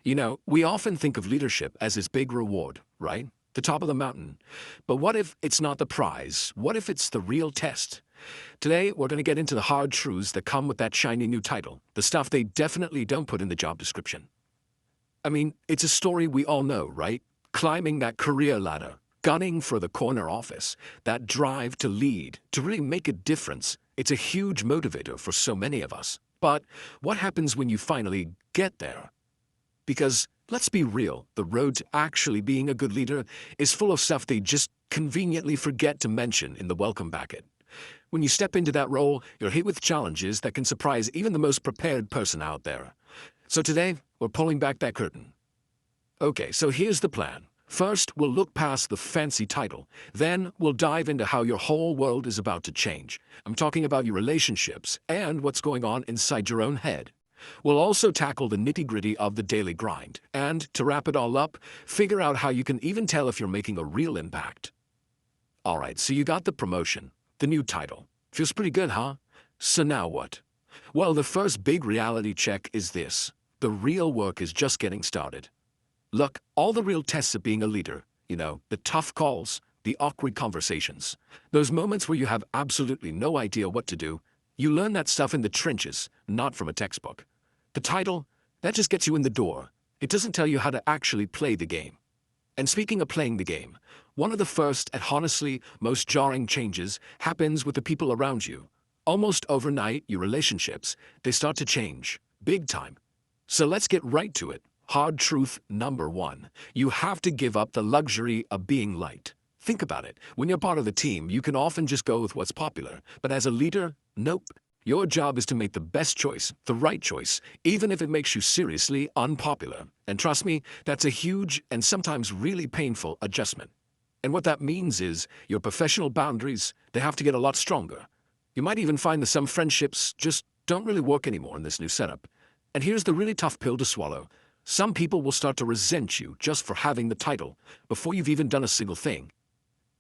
We often think of leadership as this big reward, right? The top of the mountain. But what if it's not the prize? What if it's the real test? Today, we're going to get into the hard truths that come with that shiny new title, the stuff they definitely don't put in the job description. I mean, it's a story we all know, right? Climbing that career ladder, gunning for the corner office, that drive to lead, to really make a difference. It's a huge motivator for so many of us. But what happens when you finally get there? Because, let's be real, the road to actually being a good leader is full of stuff they just conveniently forget to mention in the welcome packet. When you step into that role, you're hit with challenges that can surprise even the most prepared person out there. So today, we're pulling back that curtain. Okay, so here's the plan. First, we'll look past the fancy title. Then, we'll dive into how your whole world is about to change. I'm talking about your relationships and what's going on inside your own head. We'll also tackle the nitty-gritty of the daily grind. And, to wrap it all up, figure out how you can even tell if you're making a real impact. Alright, so you got the promotion, the new title. Feels pretty good, huh? So now what? Well, the first big reality check is this. The real work is just getting started. Look, all the real tests of being a leader, the tough calls, the awkward conversations, those moments where you have absolutely no idea what to do, you learn that stuff in the trenches, not from a textbook. The title, that just gets you in the door. It doesn't tell you how to actually play the game. And speaking of playing the game, one of the first and honestly most jarring changes happens with the people around you. Almost overnight, your relationships, they start to change, big time. So let's get right to it. Hard truth number one. You have to give up the luxury of being liked. Think about it. When you're part of the team, you can often just go with what's popular. But as a leader, nope. Your job is to make the best choice, the right choice, even if it makes you seriously unpopular. And trust me, that's a huge and sometimes really painful adjustment. And what that means is your professional boundaries, they have to get a lot stronger. You might even find that some friendships just don't really work anymore in this new setup. And here's the really tough pill to swallow. Some people will start to resent you just for having the title before you've even done a single thing.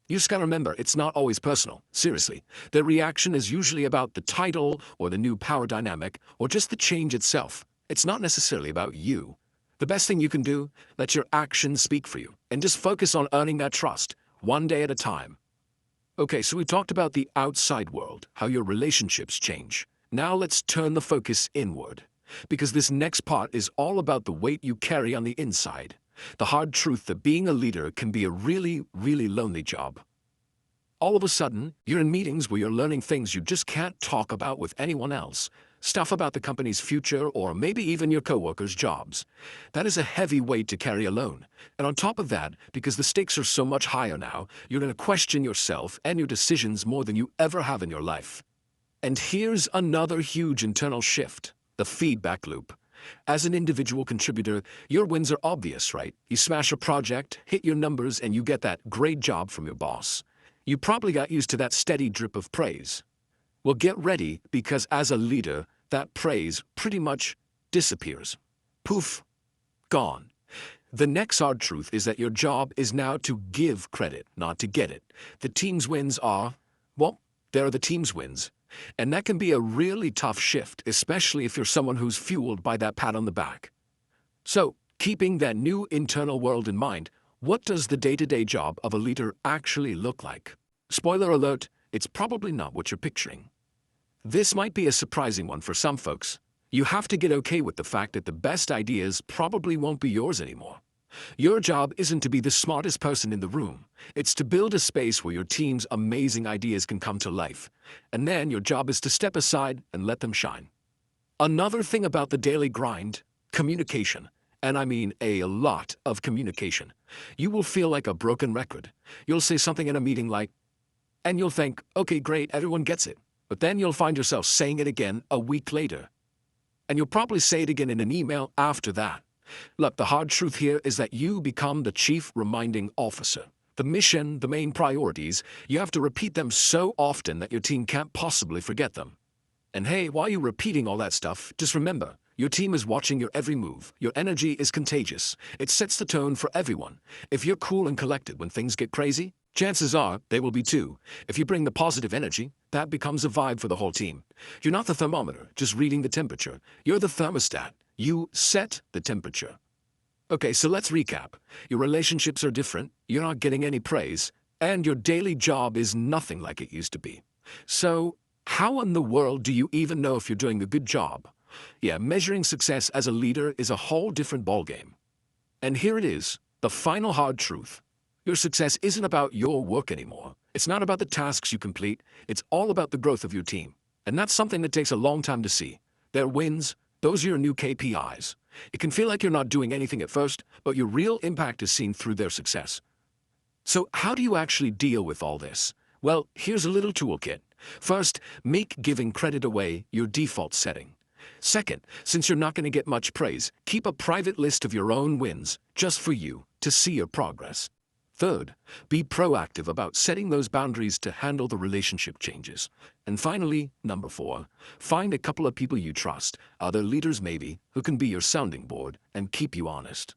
You just gotta remember, it's not always personal. Seriously. Their reaction is usually about the title or the new power dynamic or just the change itself. It's not necessarily about you. The best thing you can do, let your actions speak for you and just focus on earning that trust, one day at a time. Okay, so we talked about the outside world, how your relationships change. Now let's turn the focus inward. Because this next part is all about the weight you carry on the inside. The hard truth that being a leader can be a really, really lonely job. All of a sudden, you're in meetings where you're learning things you just can't talk about with anyone else. Stuff about the company's future or maybe even your coworkers' jobs. That is a heavy weight to carry alone. And on top of that, because the stakes are so much higher now, you're going to question yourself and your decisions more than you ever have in your life. And here's another huge internal shift. The feedback loop. As an individual contributor, your wins are obvious, right? You smash a project, hit your numbers, and you get that great job from your boss. You probably got used to that steady drip of praise. Well, get ready, because as a leader, that praise pretty much disappears. Poof. Gone. The next hard truth is that your job is now to give credit, not to get it. The team's wins are, well, they're the team's wins. And that can be a really tough shift, especially if you're someone who's fueled by that pat on the back. So, keeping that new internal world in mind, what does the day-to-day job of a leader actually look like? Spoiler alert, it's probably not what you're picturing. This might be a surprising one for some folks. You have to get okay with the fact that the best ideas probably won't be yours anymore. Your job isn't to be the smartest person in the room. It's to build a space where your team's amazing ideas can come to life. And then your job is to step aside and let them shine. Another thing about the daily grind, communication. And I mean a lot of communication. You will feel like a broken record. You'll say something in a meeting like, and you'll think, okay, great, everyone gets it. But then you'll find yourself saying it again a week later. And you'll probably say it again in an email after that. Look, the hard truth here is that you become the chief reminding officer. The mission, the main priorities, you have to repeat them so often that your team can't possibly forget them. And hey, while you're repeating all that stuff, just remember, your team is watching your every move. Your energy is contagious. It sets the tone for everyone. If you're cool and collected when things get crazy, chances are they will be too. If you bring the positive energy, that becomes a vibe for the whole team. You're not the thermometer, just reading the temperature. You're the thermostat. You set the temperature. Okay, so let's recap. Your relationships are different, you're not getting any praise, and your daily job is nothing like it used to be. So, how in the world do you even know if you're doing a good job? Yeah, measuring success as a leader is a whole different ballgame. And here it is, the final hard truth. Your success isn't about your work anymore. It's not about the tasks you complete. It's all about the growth of your team. And that's something that takes a long time to see. Their wins, those are your new KPIs. It can feel like you're not doing anything at first, but your real impact is seen through their success. So how do you actually deal with all this? Well, here's a little toolkit. First, make giving credit away your default setting. Second, since you're not going to get much praise, keep a private list of your own wins, just for you, to see your progress. Third, be proactive about setting those boundaries to handle the relationship changes. And finally, number 4, find a couple of people you trust, other leaders maybe, who can be your sounding board and keep you honest.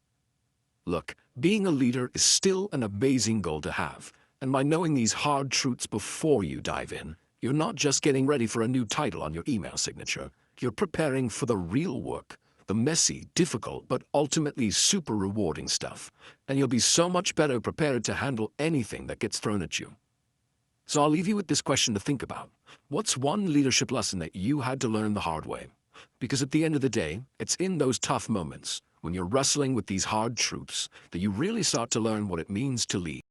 Look, being a leader is still an amazing goal to have, and by knowing these hard truths before you dive in, you're not just getting ready for a new title on your email signature, you're preparing for the real work, the messy, difficult, but ultimately super rewarding stuff, and you'll be so much better prepared to handle anything that gets thrown at you. So I'll leave you with this question to think about. What's one leadership lesson that you had to learn the hard way? Because at the end of the day, it's in those tough moments, when you're wrestling with these hard truths, that you really start to learn what it means to lead.